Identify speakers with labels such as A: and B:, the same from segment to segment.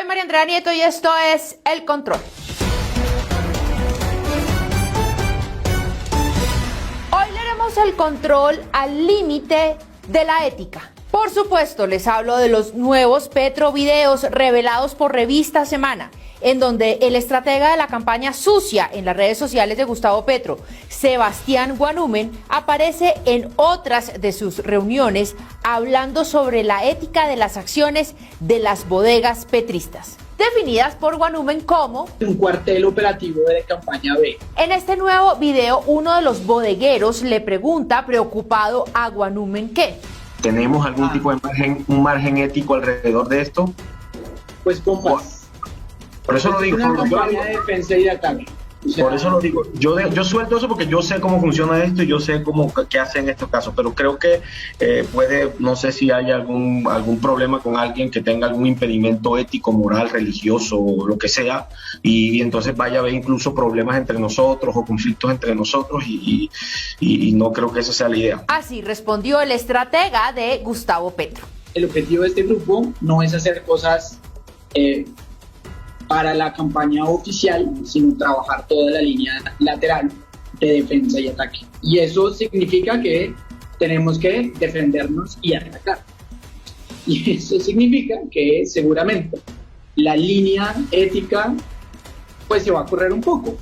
A: Soy María Andrea Nieto y esto es El Control. Hoy le haremos el control al límite de la ética. Por supuesto, les hablo de los nuevos Petrovideos revelados por Revista Semana, en donde el estratega de la campaña sucia en las redes sociales de Gustavo Petro, Sebastián Guanúmen, aparece en otras de sus reuniones hablando sobre la ética de las acciones de las bodegas petristas, definidas por Guanúmen como
B: un cuartel operativo de campaña B.
A: En este nuevo video, uno de los bodegueros le pregunta preocupado a Guanúmen ¿qué?
C: ¿Tenemos algún tipo de margen ético alrededor de esto?
B: Pues con más.
C: Por eso lo digo.
B: Una campaña de defensa y de ataque. O sea,
C: por eso lo digo. Yo suelto eso porque yo sé cómo funciona esto y yo sé qué hace en estos casos, pero creo que no sé si hay algún problema con alguien que tenga algún impedimento ético, moral, religioso o lo que sea, y entonces vaya a haber incluso problemas entre nosotros o conflictos entre nosotros y no creo que esa sea la idea.
A: Así respondió el estratega de Gustavo Petro.
B: El objetivo de este grupo no es hacer cosas para la campaña oficial, sino trabajar toda la línea lateral de defensa y ataque. Y eso significa que tenemos que defendernos y atacar. Y eso significa que seguramente la línea ética pues se va a correr un poco.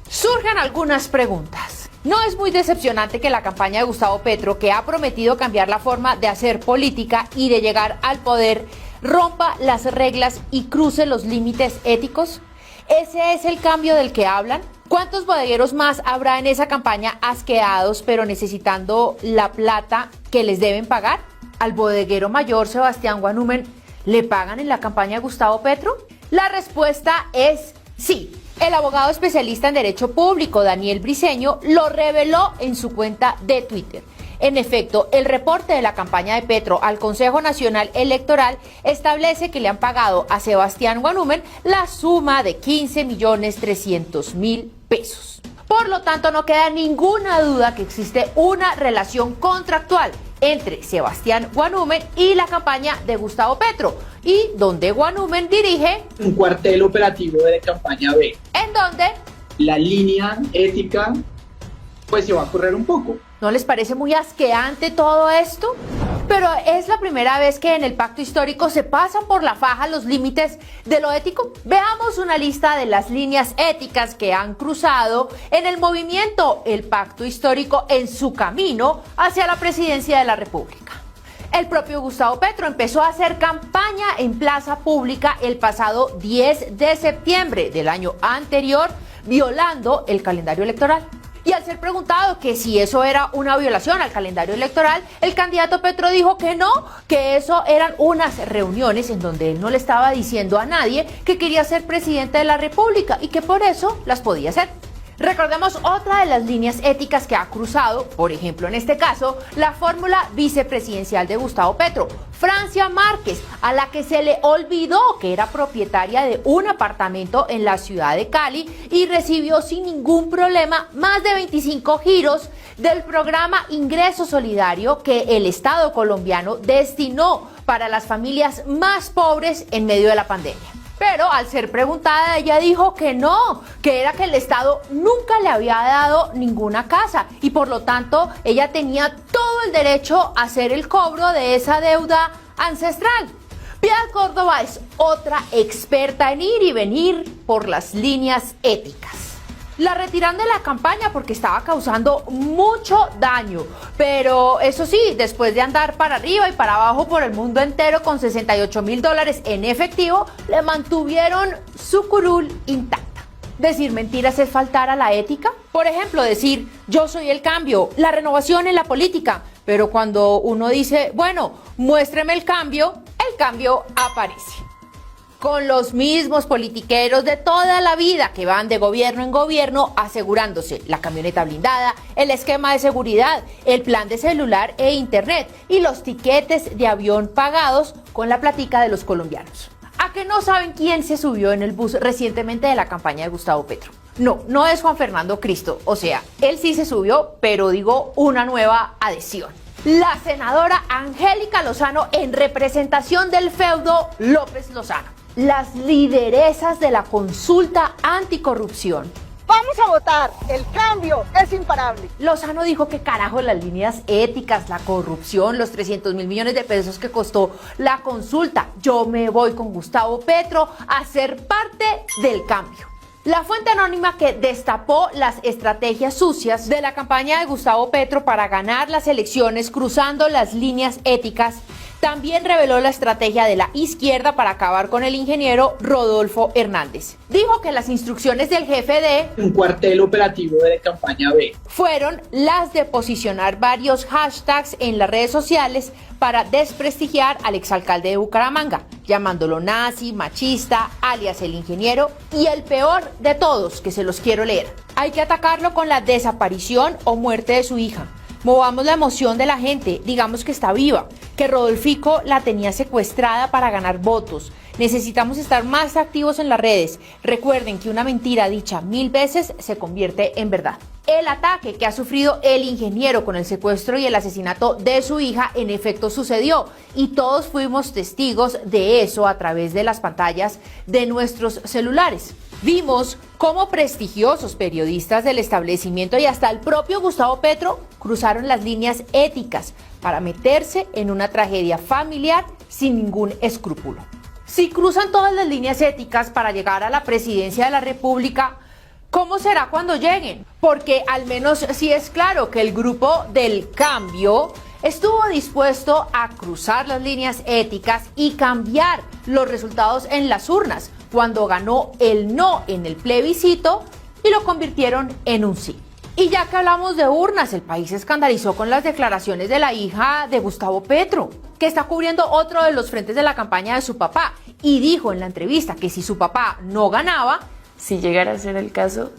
A: Surgen algunas preguntas. No es muy decepcionante que la campaña de Gustavo Petro, que ha prometido cambiar la forma de hacer política y de llegar al poder, rompa las reglas y cruce los límites éticos. ¿Ese es el cambio del que hablan? ¿Cuántos bodegueros más habrá en esa campaña asqueados pero necesitando la plata que les deben pagar? ¿Al bodeguero mayor Sebastián Guanúmen le pagan en la campaña de Gustavo Petro? La respuesta es sí. El abogado especialista en Derecho Público, Daniel Briceño, lo reveló en su cuenta de Twitter. En efecto, el reporte de la campaña de Petro al Consejo Nacional Electoral establece que le han pagado a Sebastián Guanúmen la suma de 15.300.000 pesos. Por lo tanto, no queda ninguna duda que existe una relación contractual entre Sebastián Guanúmen y la campaña de Gustavo Petro, y donde Guanúmen dirige
B: un cuartel operativo de campaña B,
A: en donde
B: la línea ética pues se va a correr un poco.
A: ¿No les parece muy asqueante todo esto? Pero es la primera vez que en el pacto histórico se pasan por la faja los límites de lo ético. Veamos una lista de las líneas éticas que han cruzado en el movimiento El Pacto Histórico en su camino hacia la presidencia de la República. El propio Gustavo Petro empezó a hacer campaña en plaza pública el pasado 10 de septiembre del año anterior, violando el calendario electoral. Y al ser preguntado que si eso era una violación al calendario electoral, el candidato Petro dijo que no, que eso eran unas reuniones en donde él no le estaba diciendo a nadie que quería ser presidente de la República y que por eso las podía hacer. Recordemos otra de las líneas éticas que ha cruzado, por ejemplo en este caso, la fórmula vicepresidencial de Gustavo Petro, Francia Márquez, a la que se le olvidó que era propietaria de un apartamento en la ciudad de Cali y recibió sin ningún problema más de 25 giros del programa Ingreso Solidario que el Estado colombiano destinó para las familias más pobres en medio de la pandemia. Pero al ser preguntada, ella dijo que no, que era que el Estado nunca le había dado ninguna casa y por lo tanto ella tenía todo el derecho a hacer el cobro de esa deuda ancestral. Piedad Córdoba es otra experta en ir y venir por las líneas éticas. La retiran de la campaña porque estaba causando mucho daño, pero eso sí, después de andar para arriba y para abajo por el mundo entero con $68.000 en efectivo, le mantuvieron su curul intacta. ¿Decir mentiras es faltar a la ética? Por ejemplo, decir, yo soy el cambio, la renovación en la política, pero cuando uno dice, bueno, muéstreme el cambio aparece. Con los mismos politiqueros de toda la vida que van de gobierno en gobierno asegurándose la camioneta blindada, el esquema de seguridad, el plan de celular e internet y los tiquetes de avión pagados con la platica de los colombianos. ¿A que no saben quién se subió en el bus recientemente de la campaña de Gustavo Petro? No es Juan Fernando Cristo, o sea, él sí se subió, pero digo una nueva adhesión. La senadora Angélica Lozano en representación del feudo López Lozano. las lideresas de la consulta anticorrupción.
D: Vamos a votar, el cambio es imparable.
A: Lozano dijo que carajo las líneas éticas, la corrupción, los 300.000 millones de pesos que costó la consulta. Yo me voy con Gustavo Petro a ser parte del cambio. La fuente anónima que destapó las estrategias sucias de la campaña de Gustavo Petro para ganar las elecciones cruzando las líneas éticas también reveló la estrategia de la izquierda para acabar con el ingeniero Rodolfo Hernández. Dijo que las instrucciones del jefe de
B: un cuartel operativo de campaña B
A: fueron las de posicionar varios hashtags en las redes sociales para desprestigiar al exalcalde de Bucaramanga, llamándolo nazi, machista, alias el ingeniero, y el peor de todos, que se los quiero leer. Hay que atacarlo con la desaparición o muerte de su hija. Movamos la emoción de la gente, digamos que está viva, que Rodolfico la tenía secuestrada para ganar votos. Necesitamos estar más activos en las redes. Recuerden que una mentira dicha 1000 veces se convierte en verdad. El ataque que ha sufrido el ingeniero con el secuestro y el asesinato de su hija en efecto sucedió y todos fuimos testigos de eso a través de las pantallas de nuestros celulares. Vimos cómo prestigiosos periodistas del establecimiento y hasta el propio Gustavo Petro cruzaron las líneas éticas para meterse en una tragedia familiar sin ningún escrúpulo. Si cruzan todas las líneas éticas para llegar a la presidencia de la República, ¿cómo será cuando lleguen? Porque al menos sí es claro que el grupo del cambio estuvo dispuesto a cruzar las líneas éticas y cambiar los resultados en las urnas cuando ganó el no en el plebiscito y lo convirtieron en un sí. Y ya que hablamos de urnas, el país se escandalizó con las declaraciones de la hija de Gustavo Petro, que está cubriendo otro de los frentes de la campaña de su papá, y dijo en la entrevista que si su papá no ganaba,
E: si llegara a ser el caso,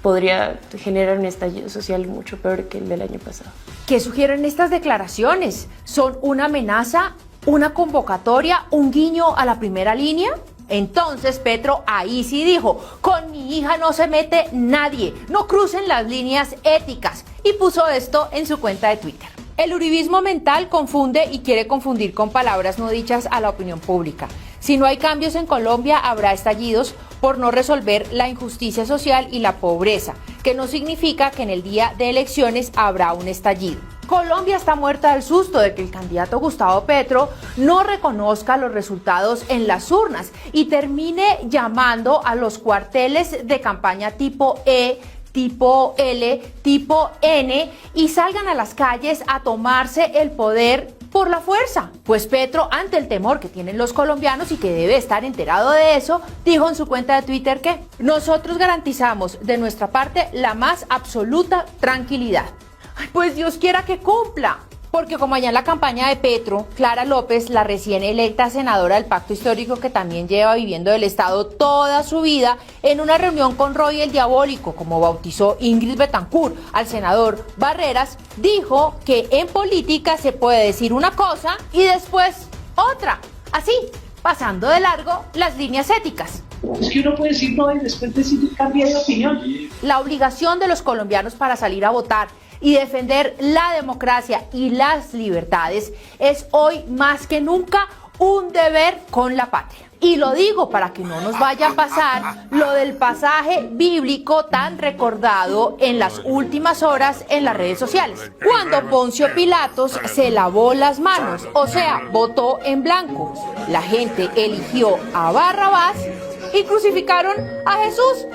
E: podría generar un estallido social mucho peor que el del año pasado.
A: ¿Qué sugieren estas declaraciones? ¿Son una amenaza, una convocatoria, un guiño a la primera línea? Entonces Petro ahí sí dijo, con mi hija no se mete nadie, no crucen las líneas éticas, y puso esto en su cuenta de Twitter. El uribismo mental confunde y quiere confundir con palabras no dichas a la opinión pública. Si no hay cambios en Colombia, habrá estallidos por no resolver la injusticia social y la pobreza, que no significa que en el día de elecciones habrá un estallido. Colombia está muerta del susto de que el candidato Gustavo Petro no reconozca los resultados en las urnas y termine llamando a los cuarteles de campaña tipo E, tipo L, tipo N y salgan a las calles a tomarse el poder por la fuerza. Pues Petro, ante el temor que tienen los colombianos y que debe estar enterado de eso, dijo en su cuenta de Twitter que nosotros garantizamos de nuestra parte la más absoluta tranquilidad. Pues Dios quiera que cumpla, porque como allá en la campaña de Petro, Clara López, la recién electa senadora del Pacto Histórico que también lleva viviendo del Estado toda su vida, en una reunión con Roy el Diabólico, como bautizó Ingrid Betancourt al senador Barreras, dijo que en política se puede decir una cosa y después otra, así, pasando de largo las líneas éticas.
F: Es que uno puede decir no y después decir cambia de opinión.
A: La obligación de los colombianos para salir a votar y defender la democracia y las libertades es hoy más que nunca un deber con la patria. Y lo digo para que no nos vaya a pasar lo del pasaje bíblico tan recordado en las últimas horas en las redes sociales, cuando Poncio Pilatos se lavó las manos, o sea, votó en blanco. La gente eligió a Barrabás y crucificaron a Jesús.